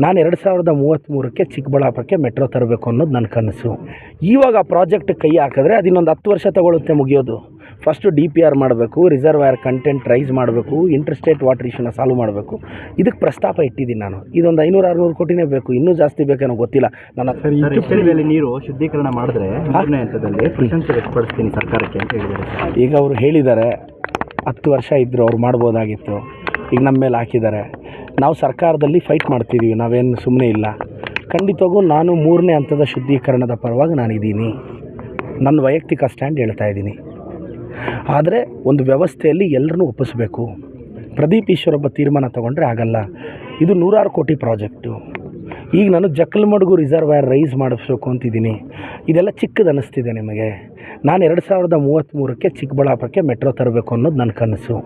ನಾನು 2033ಕ್ಕೆ ಚಿಕ್ಕಬಳ್ಳಾಪುರಕ್ಕೆ ಮೆಟ್ರೋ ತರಬೇಕು ಅನ್ನೋದು ನನ್ನ ಕನಸು. ಇವಾಗ ಆ ಪ್ರಾಜೆಕ್ಟ್ ಕೈ ಹಾಕಿದ್ರೆ ಅದು ಇನ್ನೊಂದು 10 ವರ್ಷ ತಗೊಳುತ್ತೆ ಮುಗಿಯೋದು. ಫಸ್ಟು DPR ಮಾಡಬೇಕು, ರಿಸರ್ವಾಯರ್ ಕಂಟೆಂಟ್ ರೈಸ್ ಮಾಡಬೇಕು, ಇಂಟರ್ಸ್ಟೇಟ್ ವಾಟರ್ ಇಶ್ಯೂನ ಸಾಲ್ವ್ ಮಾಡಬೇಕು. ಇದಕ್ಕೆ ಪ್ರಸ್ತಾಪ ಇಟ್ಟಿದ್ದೀನಿ ನಾನು. ಇದೊಂದು 500-600 ಕೋಟಿನೇ ಬೇಕು, ಇನ್ನೂ ಜಾಸ್ತಿ ಬೇಕೇನೋ ಗೊತ್ತಿಲ್ಲ. ನನ್ನ ಸರ್ ನೀರು ಶುದ್ಧೀಕರಣ ಮಾಡಿದ್ರೆ 3ನೇ ಹಂತದಲ್ಲಿ ಪ್ರಶಂಸೆ ವ್ಯಕ್ತಪಡಿಸ್ತೀನಿ ಸರ್ಕಾರಕ್ಕೆ ಅಂತ ಹೇಳಿದ್ದಾರೆ. ಈಗ ಅವರು ಹೇಳಿದ್ದಾರೆ 10 ವರ್ಷ ಇದ್ದರು, ಅವ್ರು ಮಾಡ್ಬೋದಾಗಿತ್ತು. ಈಗ ನಮ್ಮ ಮೇಲೆ ಹಾಕಿದ್ದಾರೆ. ನಾವು ಸರ್ಕಾರದಲ್ಲಿ ಫೈಟ್ ಮಾಡ್ತಿದ್ದೀವಿ, ನಾವೇನು ಸುಮ್ಮನೆ ಇಲ್ಲ. ಖಂಡಿತವಾಗೂ ನಾನು 3ನೇ ಹಂತದ ಶುದ್ಧೀಕರಣದ ಪರವಾಗಿ ನಾನಿದ್ದೀನಿ. ನನ್ನ ವೈಯಕ್ತಿಕ ಸ್ಟ್ಯಾಂಡ್ ಹೇಳ್ತಾ ಇದ್ದೀನಿ. ಆದರೆ ಒಂದು ವ್ಯವಸ್ಥೆಯಲ್ಲಿ ಎಲ್ಲರನ್ನೂ ಒಪ್ಪಿಸ್ಬೇಕು. ಪ್ರದೀಪ್ ಈಶ್ವರೊಬ್ಬ ತೀರ್ಮಾನ ತೊಗೊಂಡ್ರೆ ಆಗಲ್ಲ. ಇದು 100 ಕೋಟಿ ಪ್ರಾಜೆಕ್ಟು. ಈಗ ನಾನು ಜಕ್ಕಲಮಡುಗು ರಿಸರ್ವಾಯರ್ ರೈಸ್ ಮಾಡಿಸ್ಬೇಕು ಅಂತಿದ್ದೀನಿ. ಇದೆಲ್ಲ ಚಿಕ್ಕದು ಅನ್ನಿಸ್ತಿದೆ ನಿಮಗೆ. ನಾನು 2033ಕ್ಕೆ ಚಿಕ್ಕಬಳ್ಳಾಪುರಕ್ಕೆ ಮೆಟ್ರೋ ತರಬೇಕು ಅನ್ನೋದು ನನ್ನ ಕನಸು.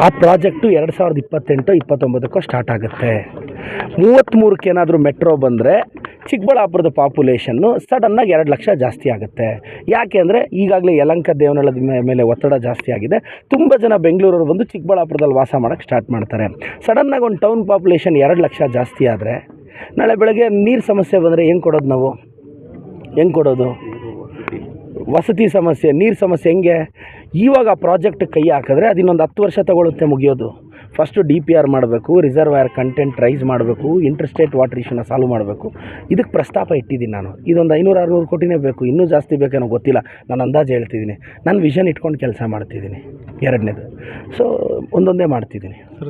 ಆ ಪ್ರಾಜೆಕ್ಟು 2028-29 ಸ್ಟಾರ್ಟ್ ಆಗುತ್ತೆ. 33ಕ್ಕೆ ಏನಾದರೂ ಮೆಟ್ರೋ ಬಂದರೆ ಚಿಕ್ಕಬಳ್ಳಾಪುರದ ಪಾಪ್ಯುಲೇಷನ್ನು ಸಡನ್ನಾಗಿ 2 ಲಕ್ಷ ಜಾಸ್ತಿ ಆಗುತ್ತೆ. ಯಾಕೆ ಅಂದರೆ ಈಗಾಗಲೇ ಯಲಹಂಕ ದೇವನಹಳ್ಳದ ಮೇಲೆ ಒತ್ತಡ ಜಾಸ್ತಿ ಆಗಿದೆ. ತುಂಬ ಜನ ಬೆಂಗಳೂರವ್ರು ಬಂದು ಚಿಕ್ಕಬಳ್ಳಾಪುರದಲ್ಲಿ ವಾಸ ಮಾಡೋಕ್ಕೆ ಸ್ಟಾರ್ಟ್ ಮಾಡ್ತಾರೆ. ಸಡನ್ನಾಗಿ ಒಂದು ಟೌನ್ ಪಾಪ್ಯುಲೇಷನ್ 2 ಲಕ್ಷ ಜಾಸ್ತಿ ಆದರೆ ನಾಳೆ ಬೆಳಗ್ಗೆ ನೀರು ಸಮಸ್ಯೆ ಬಂದರೆ ಹೆಂಗೆ ಕೊಡೋದು ನಾವು? ಹೆಂಗೆ ಕೊಡೋದು? ವಸತಿ ಸಮಸ್ಯೆ, ನೀರು ಸಮಸ್ಯೆ ಹೆಂಗೆ? ಇವಾಗ ಆ ಪ್ರಾಜೆಕ್ಟ್ ಕೈ ಹಾಕಿದ್ರೆ ಅದು ಇನ್ನೊಂದು 10 ವರ್ಷ ತಗೊಳುತ್ತೆ ಮುಗಿಯೋದು. ಫಸ್ಟು DPR ಮಾಡಬೇಕು, ರಿಸರ್ವಾಯರ್ ಕಂಟೆಂಟ್ ರೈಸ್ ಮಾಡಬೇಕು, ಇಂಟರ್ಸ್ಟೇಟ್ ವಾಟರ್ ಇಶ್ಯೂನ ಸಾಲ್ವ್ ಮಾಡಬೇಕು. ಇದಕ್ಕೆ ಪ್ರಸ್ತಾಪ ಇಟ್ಟಿದ್ದೀನಿ ನಾನು. ಇದೊಂದು 500-600 ಕೋಟಿನೇ ಬೇಕು, ಇನ್ನೂ ಜಾಸ್ತಿ ಬೇಕೇನೋ ಗೊತ್ತಿಲ್ಲ. ನಾನು ಅಂದಾಜು ಹೇಳ್ತಿದ್ದೀನಿ. ನಾನು ವಿಷನ್ ಇಟ್ಕೊಂಡು ಕೆಲಸ ಮಾಡ್ತಿದ್ದೀನಿ. ಎರಡನೇದು. ಸೊ ಒಂದೊಂದೇ ಮಾಡ್ತಿದ್ದೀನಿ.